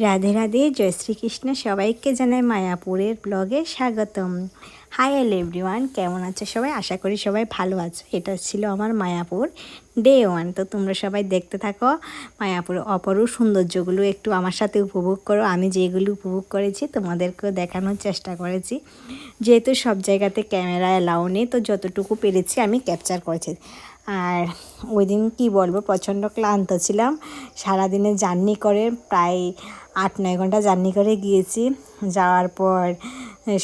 রাধে রাধে, জয় শ্রীকৃষ্ণ। সবাইকে জানাই মায়াপুরের ব্লগে স্বাগতম। হাই হ্যালো এভরিওয়ান, কেমন আছো সবাই? আশা করি সবাই ভালো আছো। এটা ছিল আমার মায়াপুর ডে 1। তো তোমরা সবাই দেখতে থাকো মায়াপুরের অপরূপ সৌন্দর্যগুলো, একটু আমার সাথে উপভোগ করো। আমি যেগুলো উপভোগ করেছি তোমাদেরকেও দেখানোর চেষ্টা করেছি। যেহেতু সব জায়গাতে ক্যামেরা অ্যালাউ নেই, তো যতটুকু পেরেছি আমি ক্যাপচার করেছি। আর ওই দিন কী বলবো, প্রচণ্ড ক্লান্ত ছিলাম। সারাদিনে জার্নি করে প্রায় 8-9 ঘন্টা জার্নি করে গিয়েছি। যাওয়ার পর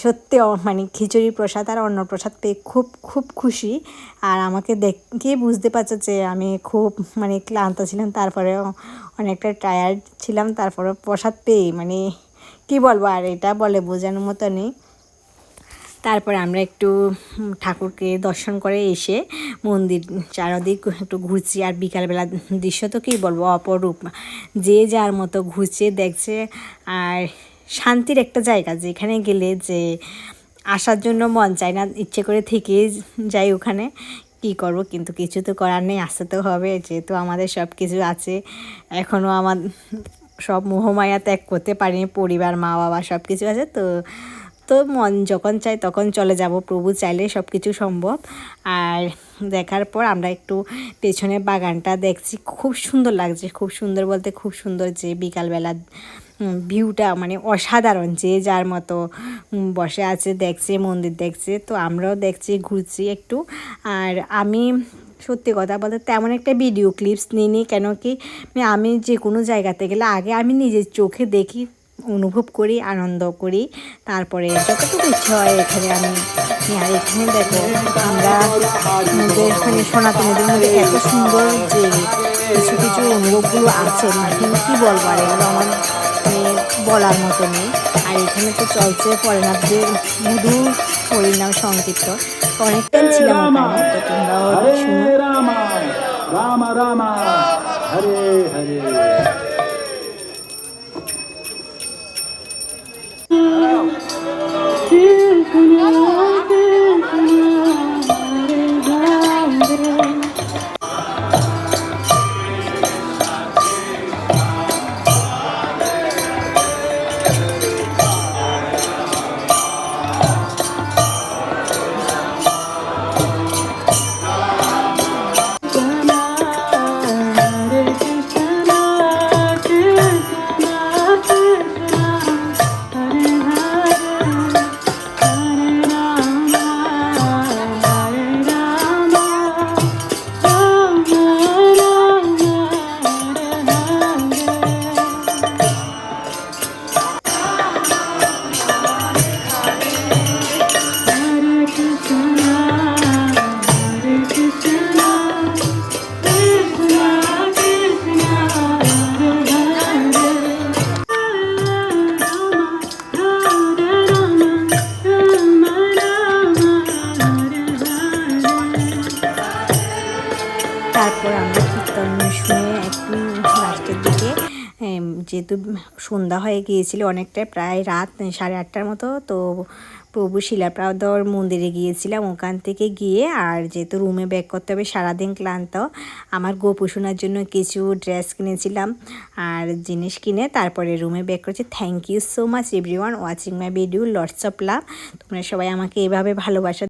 সত্যি মানে খিচুড়ি প্রসাদ আর অন্নপ্রসাদ পেয়ে খুব খুব খুশি। আর আমাকে দেখে বুঝতে পারছো যে আমি খুব মানে ক্লান্ত ছিলাম, তারপরেও অনেকটা টায়ার্ড ছিলাম। তারপরে প্রসাদ পেয়ে মানে কী বলবো, আর এটা বলে বোঝানোর মতো নেই। তারপরে আমরা একটু ঠাকুরকে দর্শন করে এসে মন্দির চারদিক একটু ঘুরছি। আর বিকালবেলা দৃশ্য তো কী বলবো, অপরূপ। যে যার মতো ঘুরছে, দেখছে। আর শান্তির একটা জায়গা, যেখানে গেলে যে আসার জন্য মন চায় না, ইচ্ছে করে থেকে যাই ওখানে। কী করব, কিন্তু কিছু তো করার নেই, আসতে তো হবে। যেহেতু আমাদের সব কিছু আছে, এখনও আমার সব মোহমায়া ত্যাগ করতে পারিনি। পরিবার, মা বাবা সব কিছু আছে। তো মন যখন চাই তখন চলে যাব, প্রভু চাইলে সব কিছু সম্ভব। আর দেখার পর আমরা একটু পেছনে বাগানটা দেখছি, খুব সুন্দর লাগছে। খুব সুন্দর বলতে খুব সুন্দর, যে বিকালবেলা ভিউটা মানে অসাধারণ। যে যার মতো বসে আছে, দেখছে, মন্দির দেখছে। তো আমরাও দেখছি, ঘুরছি একটু। আর আমি সত্যি কথা বলতে তেমন একটা ভিডিও ক্লিপস নিইনি, কেন কি আমি যে কোনো জায়গাতে গেলে আগে আমি নিজের চোখে দেখি, অনুভব করি, আনন্দ করি, তারপরে যতটুকু ইচ্ছে হয় এখানে আমি। আর এখানে দেখো আমরা আমাদের মানে সনাতনীদের মধ্যে এত সুন্দর যে কিছু কিছু অনুভবগুলো আছে, মানে কী বলবো। আর এগুলো আমার বলার মতো নেই। আর এখানে তো চলছে পরেনাথদের মধুর হরিনাম সংকীর্তন। অনেকটাই ছিলাম ওখানে, তো তোমরাও শুনো। রাম রাম রাম হরে হরে। তারপর আমরা কীর্তন শুনে একটু লাস্টের দিকে, যেহেতু সন্ধ্যা হয়ে গিয়েছিল অনেকটা, প্রায় রাত 8:30টার মতো, তো প্রভু শিলাপ্রদর মন্দিরে গিয়েছিলাম। ওখান থেকে গিয়ে আর যেহেতু রুমে ব্যাক করতে হবে, সারাদিন ক্লান্ত, আমার গোপু শোনার জন্য কিছু ড্রেস কিনেছিলাম আর জিনিস কিনে তারপরে রুমে ব্যাক করেছি। Thank you so much everyone watching my video. Lots of love. তোমরা সবাই আমাকে এভাবে ভালোবাসা